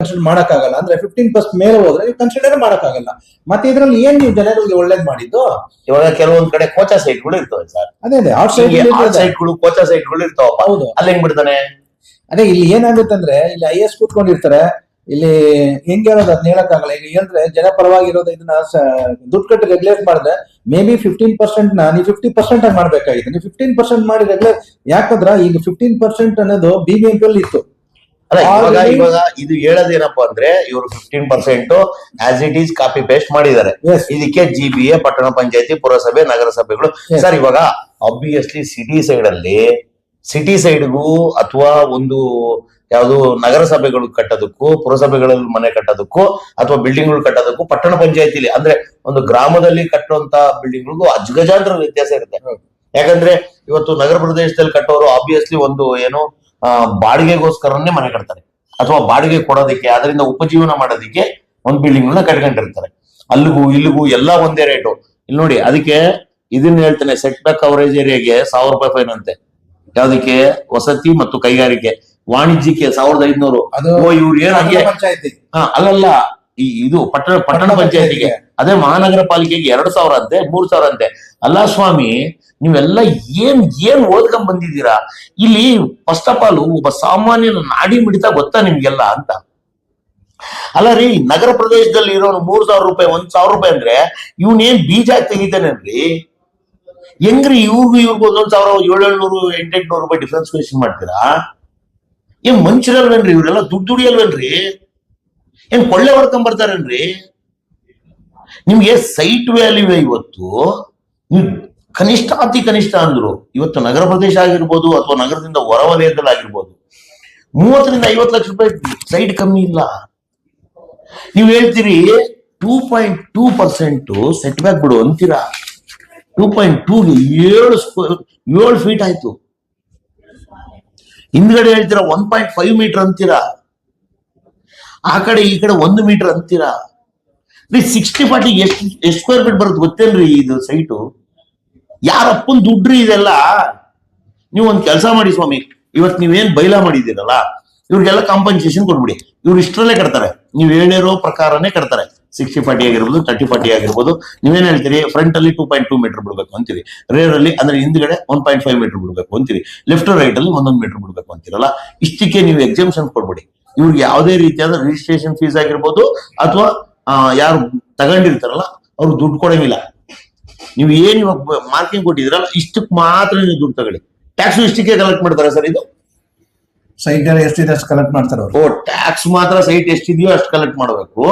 Consider ಮಾಡಕ್ಕಾಗಲ್ಲ ಅಂದ್ರೆ 15% ಮೇಲೆ ಹೋದ್ರೆ ನೀವು ಕನ್ಸಿಡರ್ ಮಾಡಕ್ಕಾಗಲ್ಲ. ಮತ್ತೆ ಇದ್ರಲ್ಲಿ ಏನ್ ನೀವು ಜನಗಳಿಗೆ ಒಳ್ಳೇದ್ ಮಾಡಿದ್ದು? ಇವಾಗ ಕೆಲವೊಂದ್ ಕಡೆ ಕೋಚಾ ಸೈಟ್ಗಳು ಇರ್ತವೆ ಸರ್. ಅದೇ ಔಟ್ ಸೈಟ್ಗಳು ಕೋಚಾ ಸೈಟ್ಗಳು ಇರ್ತಾವಪ್ಪ. ಹೌದು, ಅಲ್ಲಿ ಹೆಂಗ್ ಬಿಡ್ತಾನೆ? ಅದೇ ಇಲ್ಲಿ ಏನಾಗುತ್ತೆ ಅಂದ್ರೆ ಇಲ್ಲಿ IAS ಕೂತ್ಕೊಂಡಿರ್ತಾರೆ, ಇಲ್ಲಿ ಹೆಂಗ್ ಹೇಳೋದು ಅದನ್ನ ಹೇಳಕ್ಕಾಗಲ್ಲ. ಈಗ ಹೇಳಿದ್ರೆ ಜನಪರವಾಗಿರೋದು ಇದನ್ನ ದುಡ್ಡು ಕಟ್ಟಿ ರೆಗ್ಯುಲೇಟ್ ಮಾಡಿದ್ರೆ ಮೇ ಬಿ 15% ನೀವು 50% ಆಗಿ ಮಾಡ್ಬೇಕಾಗಿತ್ತು. ನೀವು 15% ಮಾಡಿ ರೆಗ್ಯುಲೇಟ್ ಯಾಕಂದ್ರ ಈಗ 15% ಅನ್ನೋದು BBMP ಅಲ್ಲಿ ಇತ್ತು. ಅಲ್ಲ ಇವಾಗ ಇದು ಹೇಳೋದೇನಪ್ಪಾ ಅಂದ್ರೆ ಇವರು 15% as it is copy paste ಮಾಡಿದ್ದಾರೆ. ಇದಕ್ಕೆ GBA, ಪಟ್ಟಣ ಪಂಚಾಯತಿ, ಪುರಸಭೆ, ನಗರಸಭೆಗಳು ಸರ್. ಇವಾಗ ಆಬ್ವಿಯಸ್ಲಿ ಸಿಟಿ ಸೈಡ್ಗೂ ಅಥವಾ ಒಂದು ಯಾವುದು ನಗರಸಭೆಗಳು ಕಟ್ಟೋದಕ್ಕೂ, ಪುರಸಭೆಗಳಲ್ಲಿ ಮನೆ ಕಟ್ಟೋದಕ್ಕೂ ಅಥವಾ ಬಿಲ್ಡಿಂಗ್ಗಳು ಕಟ್ಟೋದಕ್ಕೂ ಪಟ್ಟಣ ಪಂಚಾಯತಿಲಿ ಅಂದ್ರೆ ಒಂದು ಗ್ರಾಮದಲ್ಲಿ ಕಟ್ಟುವಂತ ಬಿಲ್ಡಿಂಗ್ಗಳಿಗೂ ಅಜಗಜಾಂತರ ವ್ಯತ್ಯಾಸ ಇರುತ್ತೆ. ಯಾಕಂದ್ರೆ ಇವತ್ತು ನಗರ ಪ್ರದೇಶದಲ್ಲಿ ಕಟ್ಟೋರು ಆಬ್ವಿಯಸ್ಲಿ ಒಂದು ಏನು ಬಾಡಿಗೆಗೋಸ್ಕರನೇ ಮನೆ ಕಟ್ತಾರೆ ಅಥವಾ ಬಾಡಿಗೆ ಕೊಡೋದಕ್ಕೆ, ಅದರಿಂದ ಉಪಜೀವನ ಮಾಡೋದಕ್ಕೆ ಒಂದು ಬಿಲ್ಡಿಂಗ್ ಗಳನ್ನ ಕಟ್ಕೊಂಡಿರ್ತಾರೆ. ಅಲ್ಲಿಗೂ ಇಲ್ಲಿಗೂ ಎಲ್ಲ ಒಂದೇ ರೇಟು. ಇಲ್ಲಿ ನೋಡಿ, ಅದಕ್ಕೆ ಇದನ್ನ ಹೇಳ್ತೇನೆ, ಸೆಟ್ ಬ್ಯಾಕ್ ಕವರೇಜ್ ಏರಿಯಾಗೆ 1000 ರೂಪಾಯಿ ಫೈನ್ ಅಂತೆ. ಯಾವ್ದಕ್ಕೆ? ವಸತಿ ಮತ್ತು ಕೈಗಾರಿಕೆ. ವಾಣಿಜ್ಯಕ್ಕೆ 1500. ಇವ್ರು ಏನಾಗಿ ಅಲ್ಲಲ್ಲ, ಇದು ಪಟ್ಟಣ ಪಂಚಾಯತಿಗೆ, ಅದೇ ಮಹಾನಗರ ಪಾಲಿಕೆಗೆ 2000 ಅಂತೆ, 3000 ಅಂತೆ. ಅಲ್ಲ ಸ್ವಾಮಿ, ನೀವೆಲ್ಲ ಏನ್ ಓದ್ಕೊಂಡ್ ಬಂದಿದ್ದೀರಾ? ಇಲ್ಲಿ ಫಸ್ಟ್ ಆಫ್ ಆಲ್ ಒಬ್ಬ ಸಾಮಾನ್ಯನ ನಾಡಿ ಮಿಡಿತ ಗೊತ್ತಾ ನಿಮ್ಗೆಲ್ಲ ಅಂತ. ಅಲ್ಲ ರೀ, ನಗರ ಪ್ರದೇಶದಲ್ಲಿ ಇರೋನು 3000 ರೂಪಾಯಿ, 1000 ರೂಪಾಯಿ ಅಂದ್ರೆ ಇವನೇನ್ ಬೀಜ ತೆಗಿತಾನೇನ್ರಿ? ಹೆಂಗ್ರಿ ಇವ್ರಿಗೂ 1700 800 ರೂಪಾಯಿ ಡಿಫ್ರೆನ್ಸ್ ಕ್ವೆಶ್ಚನ್ ಮಾಡ್ತೀರಾ? ಏನ್ ಮನುಷ್ಯರಲ್ವೇನ್ರಿ ಇವ್ರೆಲ್ಲ? ದುಡಿಯಲ್ವೇನ್ರಿ? ಏನ್ ಕೊಳ್ಳೆ ಹೊಡ್ಕೊಂಡ್ ಬರ್ತಾರೇನ್ರಿ? ನಿಮ್ಗೆ ಸೈಟ್ ವ್ಯಾಲ್ಯೂ ಇವತ್ತು ನೀವು ಕನಿಷ್ಠ ಅತಿ ಕನಿಷ್ಠ ಅಂದ್ರು ಇವತ್ತು ನಗರ ಪ್ರದೇಶ ಆಗಿರ್ಬೋದು ಅಥವಾ ನಗರದಿಂದ ಹೊರ ವಲಯದಲ್ಲಿ ಆಗಿರ್ಬೋದು 30 ರಿಂದ 50 ಲಕ್ಷ ರೂಪಾಯಿ ಸೈಟ್ ಕಮ್ಮಿ ಇಲ್ಲ. ನೀವು ಹೇಳ್ತೀರಿ 2.2% ಸೆಟ್ ಬ್ಯಾಕ್ ಬಿಡು ಅಂತೀರಾ. 2.2ಗೆ 7 ಫೀಟ್ ಆಯ್ತು. ಹಿಂದ್ಗಡೆ ಹೇಳ್ತೀರಾ 1.5 ಮೀಟರ್ ಅಂತೀರಾ. ಆ ಕಡೆ ಈ ಕಡೆ 1 ಮೀಟರ್ ಅಂತೀರಾ. 60-40 ಎಷ್ಟು ಸ್ಕ್ವೇರ್ ಫೀಟ್ ಬರುತ್ತೆ ಗೊತ್ತೇನ್ರಿ ಇದು ಸೈಟು? ಯಾರಪ್ಪನ್ ದುಡ್ಡ್ರಿ ಇದೆಲ್ಲ? ನೀವು ಒಂದ್ ಕೆಲಸ ಮಾಡಿ ಸ್ವಾಮಿ, ಇವತ್ತು ನೀವೇನ್ ಬೈಲಾ ಮಾಡಿದ್ದೀರಲ್ಲ, ಇವ್ರಿಗೆಲ್ಲ ಕಾಂಪನ್ಸೇಷನ್ ಕೊಡ್ಬಿಡಿ. ಇವ್ರು ಇಷ್ಟರಲ್ಲೇ ಕಟ್ತಾರೆ, ನೀವು ಹೇಳಿರೋ ಪ್ರಕಾರನೇ ಕಟ್ತಾರೆ. 60-40 ಆಗಿರ್ಬೋದು, 30-40 ಆಗಿರ್ಬೋದು. ನೀವೇನ್ ಹೇಳ್ತೀರಿ? ಫ್ರಂಟ್ ಅಲ್ಲಿ 2.2 ಮೀಟರ್ ಬಿಡ್ಬೇಕು ಅಂತೀರಿ, ರೇರ್ ಅಲ್ಲಿ ಅಂದ್ರೆ ಹಿಂದ್ಗಡೆ 1.5 ಮೀಟರ್ ಬಿಡ್ಬೇಕು ಅಂತೀರಿ, ಲೆಫ್ಟ್ ರೈಟ್ ಅಲ್ಲಿ 1 ಮೀಟರ್ ಬಿಡ್ಬೇಕು ಅಂತೀರಲ್ಲ. ಇಷ್ಟಕ್ಕೆ ನೀವು ಎಕ್ಸಾಮ್ಷನ್ ಕೊಡ್ಬಿಡಿ. ಇವ್ರಿಗೆ ಯಾವುದೇ ರೀತಿಯಾದ ರಿಜಿಸ್ಟ್ರೇಷನ್ ಫೀಸ್ ಆಗಿರ್ಬೋದು ಅಥವಾ ಯಾರು ತಗೊಂಡಿರ್ತಾರಲ್ಲ ಅವ್ರು ದುಡ್ಡು ಕೊಡಂಗಿಲ್ಲ. ನೀವು ಏನ್ ಇವಾಗ ಮಾರ್ಕಿಂಗ್ ಕೊಟ್ಟಿದ್ರಲ್ಲ ಇಷ್ಟಕ್ಕೆ ಮಾತ್ರ ನೀವು ದುಡ್ಡು ತಗೊಳ್ಳಿ. ಟ್ಯಾಕ್ಸ್ ಇಷ್ಟಕ್ಕೆ ಕಲೆಕ್ಟ್ ಮಾಡ್ತಾರೆ ಸರ್. ಇದು ಸೈಟ್ ಎಷ್ಟಿದೆ ಅಷ್ಟು ಕಲೆಕ್ಟ್ ಮಾಡ್ತಾರೆ. ಟ್ಯಾಕ್ಸ್ ಮಾತ್ರ ಸೈಟ್ ಎಷ್ಟಿದೆಯೋ ಅಷ್ಟು ಕಲೆಕ್ಟ್ ಮಾಡಬೇಕು.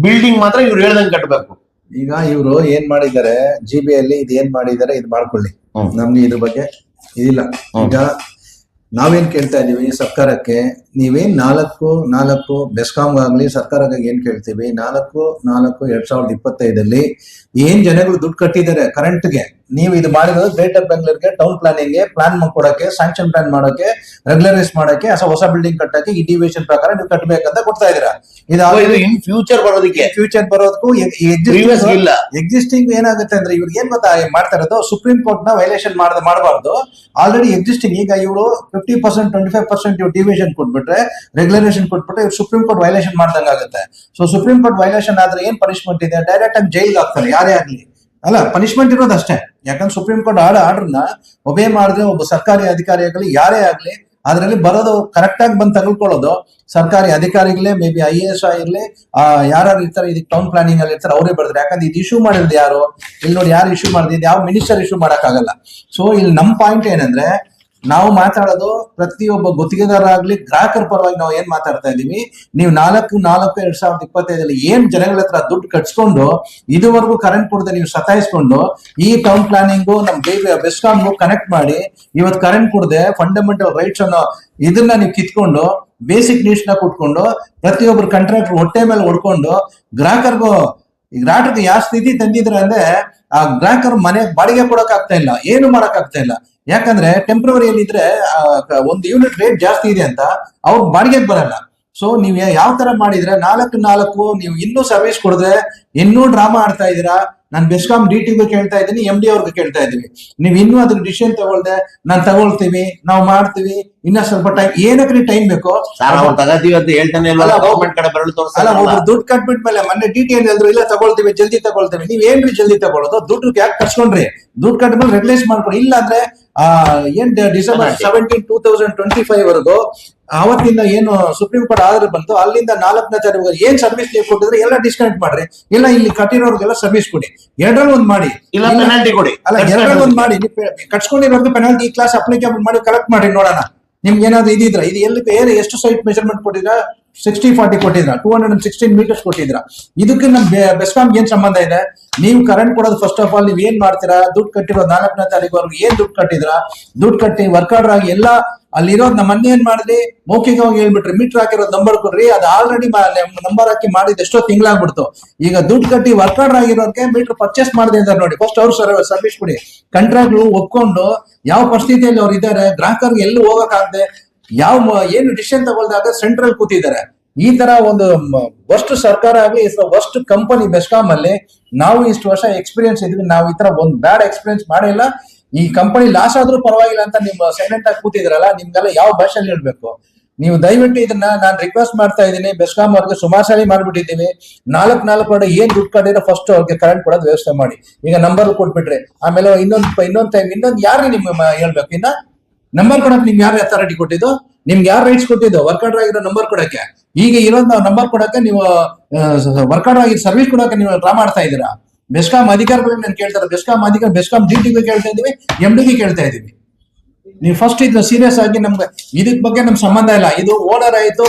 ಬಿಲ್ಡಿಂಗ್ ಮಾತ್ರ ಇವ್ರು ಹೇಳ್ದಂಗೆ ಕಟ್ಟಬೇಕು. ಈಗ ಇವರು ಏನ್ ಮಾಡಿದ್ದಾರೆ GB ಅಲ್ಲಿ ಇದು ಏನ್ ಮಾಡಿದ್ದಾರೆ ಇದು ಮಾಡ್ಕೊಳ್ಳಿ, ನಮ್ಗೆ ಇದ್ರ ಬಗ್ಗೆ ಇದಿಲ್ಲ. ಈಗ ನಾವೇನ್ ಕೇಳ್ತಾ ಇದೀವಿ ಸರ್ಕಾರಕ್ಕೆ, ನೀವೇನ್ 4-4 ಬೆಸ್ಕಾಂಗಾಗ್ಲಿ ಸರ್ಕಾರಕ್ಕೆ ಏನ್ ಕೇಳ್ತೀವಿ, 4-4-2025 ಏನ್ ಜನಗಳು ದುಡ್ಡು ಕಟ್ಟಿದ್ದಾರೆ ಕರೆಂಟ್ಗೆ, ನೀವು ಇದು ಮಾಡಿರೋದು ಗ್ರೇಟರ್ ಬೆಂಗಳೂರಿಗೆ ಟೌನ್ ಪ್ಲಾನಿಂಗ್ಗೆ ಪ್ಲಾನ್ ಕೊಡಕ್ಕೆ, ಸ್ಯಾಂಕ್ಷನ್ ಪ್ಲಾನ್ ಮಾಡೋಕೆ, ರೆಗ್ಯುಲರೈಸ್ ಮಾಡಕ್ಕೆ, ಹೊಸ ಬಿಲ್ಡಿಂಗ್ ಕಟ್ಟಕ್ಕೆ ಈ ಡಿವಿಷನ್ ಪ್ರಕಾರ ನೀವು ಕಟ್ಟಬೇಕಂತ ಕೊಡ್ತಾ ಇದೀರಾ. ಇದು ಇನ್ ಫ್ಯೂಚರ್ ಬರೋದಕ್ಕೂ ಎಕ್ಸಿಸ್ಟಿಂಗ್ ಏನಾಗುತ್ತೆ ಅಂದ್ರೆ ಇವ್ರಿಗೆ ಏನ್ ಗೊತ್ತಾ ಮಾಡ್ತಾ ಇರೋದು, ಸುಪ್ರೀಂ ಕೋರ್ಟ್ ನ ವೈಲೇಷನ್ ಮಾಡಬಾರ್ದು. ಆಲ್ರೆಡಿ ಎಕ್ಸಿಸ್ಟಿಂಗ್ ಈಗ ಇವರು 50% 25% ಇವ್ರು ಡಿವಿಷನ್ ಕೊಟ್ಬಿಟ್ರೆ, ರೆಗ್ಯುಲರೇಷನ್ ಕೊಟ್ಬಿಟ್ರೆ ಇವ್ರು ಸುಪ್ರೀಂ ಕೋರ್ಟ್ ವೈಲೇಷನ್ ಮಾಡ್ದಂಗ ಆಗುತ್ತೆ. ಸೊ ಸುಪ್ರೀಂ ಕೋರ್ಟ್ ವೈಲೇಷನ್ ಆದ್ರೆ ಏನ್ ಪನಿಷ್ಮೆಂಟ್ ಇದೆ? ಡೈರೆಕ್ಟ್ ಆಗಿ ಜೈಲ್ಗೆ ಹಾಕ್ತಾರೆ ಯಾರೇ ಆಗ್ಲಿ. ಅಲ್ಲ, ಪನಿಷ್ಮೆಂಟ್ ಇರೋದಷ್ಟೇ. ಯಾಕಂದ್ರೆ ಸುಪ್ರೀಂ ಕೋರ್ಟ್ ಆರ್ಡರ್ನ ಒಬೇ ಮಾಡಿದ್ರೆ ಒಬ್ಬ ಸರ್ಕಾರಿ ಅಧಿಕಾರಿ ಆಗಲಿ ಯಾರೇ ಆಗ್ಲಿ ಅದ್ರಲ್ಲಿ ಬರೋದು ಕರೆಕ್ಟ್ ಆಗಿ ಬಂದು ತಗೊಳ್ಕೊಳ್ಳೋದು ಸರ್ಕಾರಿ ಅಧಿಕಾರಿಗಳೇ, ಮೇ ಬಿ IAS ಆಗಿರ್ಲಿ, ಯಾರು ಇರ್ತಾರೆ ಇದಕ್ಕೆ ಟೌನ್ ಪ್ಲಾನಿಂಗ್ ಅಲ್ಲಿ ಇರ್ತಾರೆ ಅವರೇ ಬರ್ತಾರೆ. ಯಾಕಂದ್ರೆ ಇದು ಇಶ್ಯೂ ಮಾಡಿರೋದು ಯಾರು? ಇಲ್ಲಿ ನೋಡಿ, ಯಾರು ಇಶ್ಯೂ ಮಾಡಿದ್? ಯಾವ ಮಿನಿಸ್ಟರ್ ಇಶ್ಯೂ ಮಾಡಕ್ಕಾಗಲ್ಲ. ಸೊ ಇಲ್ಲಿ ನಮ್ ಪಾಯಿಂಟ್ ಏನಂದ್ರೆ, ನಾವು ಮಾತಾಡೋದು ಪ್ರತಿಯೊಬ್ಬ ಗುತ್ತಿಗೆದಾರ ಆಗ್ಲಿ ಗ್ರಾಹಕರ ಪರವಾಗಿ ನಾವು ಏನ್ ಮಾತಾಡ್ತಾ ಇದೀವಿ, ನೀವು 4-4-2025 ಏನ್ ಜನಗಳ ಹತ್ರ ದುಡ್ಡು ಕಟ್ಸ್ಕೊಂಡು ಇದುವರೆಗೂ ಕರೆಂಟ್ ಕೊಡದೆ ನೀವು ಸತಾಯಿಸ್ಕೊಂಡು ಈ ಟೌನ್ ಪ್ಲಾನಿಂಗು ನಮ್ ಬೆಸ್ಕಾಂಗು ಕನೆಕ್ಟ್ ಮಾಡಿ ಇವತ್ತು ಕರೆಂಟ್ ಕೊಡದೆ ಫಂಡಮೆಂಟಲ್ ರೈಟ್ಸ್ ಅನ್ನೋ ಇದನ್ನ ನೀವು ಕಿತ್ಕೊಂಡು ಬೇಸಿಕ್ ನೀಡ್ಸ್ ನ ಕೊಟ್ಕೊಂಡು ಪ್ರತಿಯೊಬ್ಬರು ಕಾಂಟ್ರಾಕ್ಟರ್ ಹೊಟ್ಟೆ ಮೇಲೆ ಹೊಡ್ಕೊಂಡು ಗ್ರಾಹಕರಿಗೂ ಯಾವ ಸ್ಥಿತಿ ತಂದಿದ್ರೆ ಅಂದ್ರೆ ಆ ಗ್ರಾಹಕರು ಮನೆ ಬಾಡಿಗೆ ಕೊಡಕ್ ಆಗ್ತಾ ಇಲ್ಲ, ಏನು ಮಾಡಕ್ ಆಗ್ತಾ ಇಲ್ಲ. ಯಾಕಂದ್ರೆ ಟೆಂಪ್ರವರಿಯಲ್ಲಿ ಇದ್ರೆ ಒಂದು ಯೂನಿಟ್ ರೇಟ್ ಜಾಸ್ತಿ ಇದೆ ಅಂತ ಅವ್ರು ಬಾಡಿಗೆಗೆ ಬರಲ್ಲ. ಸೊ ನೀವು ಯಾವ ತರ ಮಾಡಿದ್ರೆ 4 ನೀವು ಇನ್ನೂ ಸರ್ವಿಸ್ ಕೊಡಿದ್ರೆ ಇನ್ನೂ ಡ್ರಾಮಾ ಆಡ್ತಾ ಇದೀರಾ. ನಾನು ಬೆಸ್ಕಾಂ DTಗೆ ಕೇಳ್ತಾ ಇದ್ದೀನಿ, MD ಅವ್ರಿಗೆ ಕೇಳ್ತಾ ಇದೀವಿ. ನೀವು ಇನ್ನೂ ಅದಕ್ಕೆ ಡಿಸಿಷನ್ ತಗೊಳ್ದೆ ನಾನು ತಗೊಳ್ತೀವಿ, ನಾವು ಮಾಡ್ತೀವಿ, ಇನ್ನ ಸ್ವಲ್ಪ ಟೈಮ್, ಏನಕ್ಕೆ ಟೈಮ್ ಬೇಕು ಅವ್ರು ತಗೋತೀವಿ ಅಂತ ಹೇಳ್ತಾನೆ ಇಲ್ವಲ್ಲ, ಗೌರ್ಮೆಂಟ್ ಕಡೆ ಬರಲು ಅಲ್ಲ, ತೋರಿಸಲ್ಲ. ಒಬ್ರು ದುಡ್ಡು ಕಟ್ಬಿಟ್ಮೇಲೆ ಮೊನ್ನೆ DT ಏನ್ ಹೇಳಿದ್ರು, ಇಲ್ಲ ತಗೊಳ್ತೀವಿ, ಜಲ್ದಿ ತಗೊಳ್ತೀವಿ. ನೀವ್ ಏನ್ರಿ ಜಲ್ದಿ ತಗೊಳ್ಳೋದು? ದುಡ್ಡು ಯಾಕೆ ಕಟ್ಸ್ಕೊಂಡ್ರಿ? ದುಡ್ಡು ಕಟ್ಮೇಲೆ ರೆಗ್ಯುಲೈಸ್ ಮಾಡ್ಕೊಡಿ. ಇಲ್ಲ ಅಂದ್ರೆ ಏನ್ ಡಿಸೆಂಬರ್ 17, 2025 ವರೆಗೂ ಅವತ್ತಿಂದ ಏನು ಸುಪ್ರೀಂ ಕೋರ್ಟ್ ಆರ್ಡರ್ ಬಂತು, ಅಲ್ಲಿಂದ 4ನೇ ತಾರೀಕು ಏನ್ ಸರ್ವಿಸ್ ನೀವು ಕೊಟ್ಟಿದ್ರೆ ಎಲ್ಲ ಡಿಸ್ಕನೆಕ್ಟ್ ಮಾಡ್ರಿ, ಇಲ್ಲ ಇಲ್ಲಿ ಕಟ್ಟಿರೋರ್ಗೆಲ್ಲ ಸರ್ವಿಸ್ ಕೊಡಿ. ಎರಡರಲ್ಲಿ ಒಂದ್ ಮಾಡಿ, ಇಲ್ಲ ಪೆನಾಲ್ಟಿ ಕೊಡಿ. ಅಲ್ಲ ಎರಡರಲ್ಲಿ ಒಂದ್ ಮಾಡಿ. ಕಟ್ಸ್ಕೊಂಡಿರೋರ್ಗೆ ಪೆನಾಲ್ಟಿ ಈ ಕ್ಲಾಸ್ ಅಪ್ಲಿಕೇಬಲ್ ಮಾಡಿ ಕಲೆಕ್ಟ್ ಮಾಡಿ ನೋಡೋಣ. ನಿಮ್ಗೆ ಏನಾದ್ರು ಇದಿದ್ರ, ಇದು ಎಲ್ಲಿ ಎಷ್ಟು ಸೈಟ್ ಮೆಜರ್ಮೆಂಟ್ ಕೊಟ್ಟಿದ್ರ? 60-40 ಕೊಟ್ಟಿದ್ರ, 216 ಮೀಟರ್ಸ್ ಕೊಟ್ಟಿದ್ರ. ಇದಕ್ಕೆ ನಮ್ ಬೆಸ್ಕಾಂ ಏನ್ ಸಂಬಂಧ ಇದೆ? ನೀವು ಕರೆಂಟ್ ಕೊಡೋದು ಫಸ್ಟ್ ಆಫ್ ಆಲ್ ನೀವ್ ಏನ್ ಮಾಡ್ತೀರಾ? ದುಡ್ಡು ಕಟ್ಟಿರೋ 4ನೇ ತಾರೀಕು ಏನ್ ದುಡ್ಡು ಕಟ್ಟಿದ್ರ? ದುಡ್ಡು ಕಟ್ಟಿ ವರ್ಕ್ ಆರ್ಡರ್ ಆಗಿ ಎಲ್ಲ ಅಲ್ಲಿರೋದ್ ನಮ್ಮ ಮೊನ್ನೆ ಏನ್ ಮಾಡಿದ್ರಿ, ಮೌಖಿಕವಾಗಿ ಹೇಳ್ಬಿಟ್ರಿ ಮೀಟರ್ ಹಾಕಿರೋದು ನಂಬರ್ ಕೊಡ್ರಿ, ಅದು ಆಲ್ರೆಡಿ ನಂಬರ್ ಹಾಕಿ ಮಾಡಿದ ಎಷ್ಟೋ ತಿಂಗಳಾಗ್ಬಿಡ್ತು. ಈಗ ದುಡ್ಡು ಕಟ್ಟಿ ವರ್ಕ್ ಆರ್ಡರ್ ಆಗಿರೋದಕ್ಕೆ ಮೀಟರ್ ಪರ್ಚೇಸ್ ಮಾಡದೆ ಅಂತ ನೋಡಿ, ಫಸ್ಟ್ ಅವ್ರು ಸರ್ವಿಸ್ ಕೊಡಿ. ಕಾಂಟ್ರಾಕ್ಟ್ ಒಪ್ಕೊಂಡು ಯಾವ ಪರಿಸ್ಥಿತಿಯಲ್ಲಿ ಅವ್ರು ಇದ್ದಾರೆ, ಗ್ರಾಹಕರಿಗೆ ಎಲ್ಲೂ ಹೋಗಕ್ಕಾಗದೆ ಏನು ಡಿಸಿಷನ್ ತಗೊಳ್ದಾಗ ಸೆಂಟ್ರಲ್ ಕೂತಿದ್ದಾರೆ. ಈ ತರ ಒಂದು ವರ್ಸ್ಟ್ ಸರ್ಕಾರ ಆಗ್ಲಿ, ವರ್ಸ್ಟ್ ಕಂಪನಿ ಬೆಸ್ಕಾಂ ಅಲ್ಲಿ ನಾವು ಇಷ್ಟು ವರ್ಷ ಎಕ್ಸ್ಪೀರಿಯನ್ಸ್ ಇದ್ವಿ, ನಾವು ಈ ತರ ಒಂದು ಬ್ಯಾಡ್ ಎಕ್ಸ್ಪೀರಿಯನ್ಸ್ ಮಾಡಿಲ್ಲ. ಈ ಕಂಪನಿ ಲಾಸ್ ಆದ್ರೂ ಪರವಾಗಿಲ್ಲ ಅಂತ ನೀವು ಸೈಲೆಂಟ್ ಆಗಿ ಕೂತಿದ್ರಲ್ಲ, ನಿಮ್ಗೆಲ್ಲ ಯಾವ ಭಾಷೆಯಲ್ಲಿ ಹೇಳ್ಬೇಕು? ನೀವು ದಯವಿಟ್ಟು ಇದನ್ನ ನಾನು ರಿಕ್ವೆಸ್ಟ್ ಮಾಡ್ತಾ ಇದ್ದೀನಿ. ಬೆಸ್ಕಾಂ ಅವ್ರಿಗೆ ಸುಮಾರು ಸಾರಿ ಮಾಡ್ಬಿಟ್ಟಿದ್ದೀವಿ. 4 ಕಡೆ ಏನ್ ದುಡ್ಡು ಕಟ್ಟಿದ್ರೆ ಫಸ್ಟ್ ಅವ್ರಿಗೆ ಕರೆಂಟ್ ಕೊಡೋದು ವ್ಯವಸ್ಥೆ ಮಾಡಿ. ಈಗ ನಂಬರ್ ಕೊಟ್ಬಿಟ್ರೆ ಆಮೇಲೆ ಇನ್ನೊಂದು ಯಾರಿಗೆ ನಿಮ್ ಹೇಳ್ಬೇಕು? ಇನ್ನ ನಂಬರ್ ಕೊಡಕ್ ನಿಮ್ಗೆ ಯಾರು ಅಥಾರಿಟಿ ಕೊಟ್ಟಿದ್ದು? ನಿಮ್ಗೆ ಯಾರು ರೈಟ್ಸ್ ಕೊಟ್ಟಿದ್ದು ವರ್ಕ್ ಆರ್ಡರ್ ಆಗಿರೋ ನಂಬರ್ ಕೊಡಕ್ಕೆ? ಈಗ ಇರೋದ್ ನಂಬರ್ ಕೊಡಕ್ಕೆ ನೀವು ವರ್ಕ್ ಆರ್ಡರ್ ಆಗಿ ಸರ್ವಿಸ್ ಕೊಡಕ್ಕೆ ನೀವು ಡ್ರಾ ಮಾಡ್ತಾ ಇದ್ದೀರಾ. ಬೆಸ್ಕಾಂ ಅಧಿಕಾರಿಗಳನ್ನ ನಾನು ಕೇಳ್ತಾರೆ, ಬೆಸ್ಕಾಂ DTಗೆ ಕೇಳ್ತಾ ಇದೀವಿ, MDಗೆ ಕೇಳ್ತಾ ಇದೀವಿ. ನೀವು ಫಸ್ಟ್ ಇದು ಸೀರಿಯಸ್ ಆಗಿ ನಮ್ಗೆ ಇದಕ್ ಬಗ್ಗೆ ನಮ್ ಸಂಬಂಧ ಇಲ್ಲ. ಇದು ಓನರ್ ಆಯ್ತು,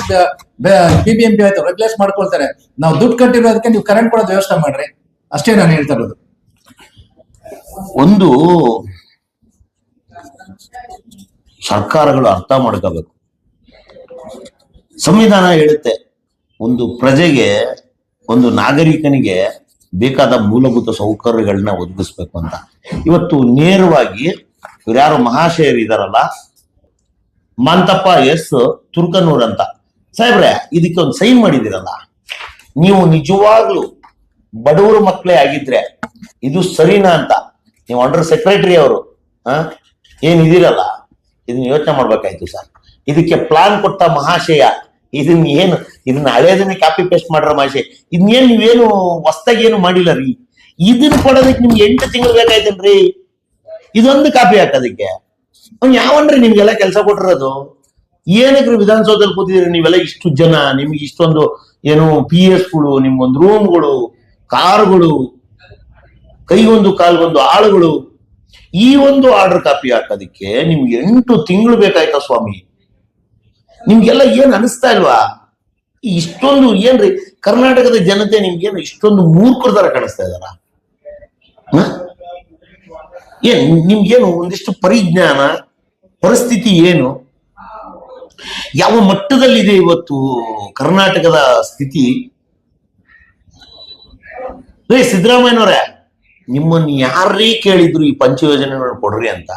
BBMP ಆಯ್ತು, ರೆಗ್ಯುಲೈಸ್ ಮಾಡ್ಕೊಳ್ತಾರೆ. ನಾವು ದುಡ್ಡು ಕಟ್ಟಿರೋದಕ್ಕೆ ನೀವು ಕರೆಂಟ್ ಕೊಡೋದು ವ್ಯವಸ್ಥೆ ಮಾಡ್ರಿ, ಅಷ್ಟೇ ನಾನು ಹೇಳ್ತಾ ಇರೋದು. ಒಂದು ಸರ್ಕಾರಗಳು ಅರ್ಥ ಮಾಡ್ಕೋಬೇಕು. ಸಂವಿಧಾನ ಹೇಳುತ್ತೆ, ಒಂದು ಪ್ರಜೆಗೆ, ಒಂದು ನಾಗರಿಕನಿಗೆ ಬೇಕಾದ ಮೂಲಭೂತ ಸೌಕರ್ಯಗಳನ್ನ ಒದಗಿಸ್ಬೇಕು ಅಂತ. ಇವತ್ತು ನೇರವಾಗಿ ಯಾರು ಮಹಾಶಯರು ಇದಾರಲ್ಲ, ಮಾಂತಪ್ಪ ಎಸ್ ತುರ್ಕನೂರ್ ಅಂತ ಸಾಹೇಬ್ರೆ, ಇದಕ್ಕೆ ಒಂದು ಸೈನ್ ಮಾಡಿದಿರಲ್ಲ, ನೀವು ನಿಜವಾಗ್ಲು ಬಡವರ ಮಕ್ಕಳೇ ಆಗಿದ್ರೆ ಇದು ಸರಿನಾ ಅಂತ ನೀವು ಅಂಡರ್ ಸೆಕ್ರೆಟರಿ ಅವರು ಏನಿದಿರಲ್ಲ, ಇದನ್ನ ಯೋಚನೆ ಮಾಡ್ಬೇಕಾಯ್ತು ಸರ್. ಇದಕ್ಕೆ ಪ್ಲಾನ್ ಕೊಟ್ಟ ಮಹಾಶಯ ಇದನ್ನ ಹಳೇದನ್ನೇ ಕಾಪಿ ಪೇಸ್ಟ್ ಮಾಡ್ರ ಮಹಾಶಯ, ಇದನ್ನೇನು ನೀವೇನು ಹೊಸ್ದಾಗಿ ಏನು ಮಾಡಿಲ್ಲ ರೀ. ಇದನ್ನ ಕೊಡೋದಕ್ಕೆ ನಿಮ್ಗೆ 8 ತಿಂಗಳು ಬೇಕಾಯ್ತೇನ್ರಿ ಇದೊಂದು ಕಾಪಿ ಹಾಕೋದಕ್ಕೆ? ಅವ್ನು ಯಾವನ್ರಿ ನಿಮ್ಗೆಲ್ಲ ಕೆಲಸ ಕೊಟ್ಟಿರೋದು? ಏನಕ್ರಿ ವಿಧಾನಸೌಧದಲ್ಲಿ ಕೂತಿದ್ರಿ ನೀವೆಲ್ಲ ಇಷ್ಟು ಜನ? ನಿಮ್ಗೆ ಇಷ್ಟೊಂದು ಏನು PS ಗಳು, ನಿಮ್ಗೊಂದು ರೂಮ್ಗಳು, ಕಾರುಗಳು, ಕೈಗೊಂದು ಕಾಲ್ಗೊಂದು ಆಳುಗಳು, ಈ ಒಂದು ಆರ್ಡರ್ ಕಾಪಿ ಹಾಕೋದಿಕ್ಕೆ ನಿಮ್ಗೆ 8 ತಿಂಗಳು ಬೇಕಾಯ್ತಾ ಸ್ವಾಮಿ? ನಿಮ್ಗೆಲ್ಲ ಏನ್ ಅನಿಸ್ತಾ ಇಲ್ವಾ? ಇಷ್ಟೊಂದು ಏನ್ರಿ ಕರ್ನಾಟಕದ ಜನತೆ ನಿಮ್ಗೇನು ಇಷ್ಟೊಂದು ಮೂರ್ಖರ ತರ ಕಾಣಿಸ್ತಾ ಇದಾರ? ಏನ್ ನಿಮ್ಗೇನು ಒಂದಿಷ್ಟು ಪರಿಜ್ಞಾನ, ಪರಿಸ್ಥಿತಿ ಏನು, ಯಾವ ಮಟ್ಟದಲ್ಲಿದೆ ಇವತ್ತು ಕರ್ನಾಟಕದ ಸ್ಥಿತಿ? ಸಿದ್ದರಾಮಯ್ಯನವರೇ, ನಿಮ್ಮನ್ನು ಯಾರೇ ಕೇಳಿದ್ರು ಈ ಪಂಚಯೋಜನೆಗಳನ್ನ ಕೊಡ್ರಿ ಅಂತ,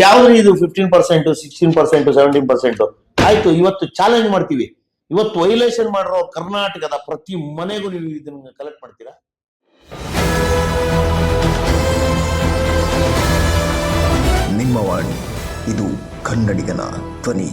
ಯಾವ್ದು ಇದು 15%, 16%, 17%? ಆಯ್ತು, ಇವತ್ತು ಚಾಲೆಂಜ್ ಮಾಡ್ತೀವಿ. ಇವತ್ತು ವೈಲೇಷನ್ ಮಾಡಿರೋ ಕರ್ನಾಟಕದ ಪ್ರತಿ ಮನೆಗೂ ನೀವು ಇದನ್ನ ಕಲೆಕ್ಟ್ ಮಾಡ್ತೀರಾ? ನಿಮ್ಮ ವಾಣಿ, ಇದು ಕನ್ನಡಿಗನ ಧ್ವನಿ.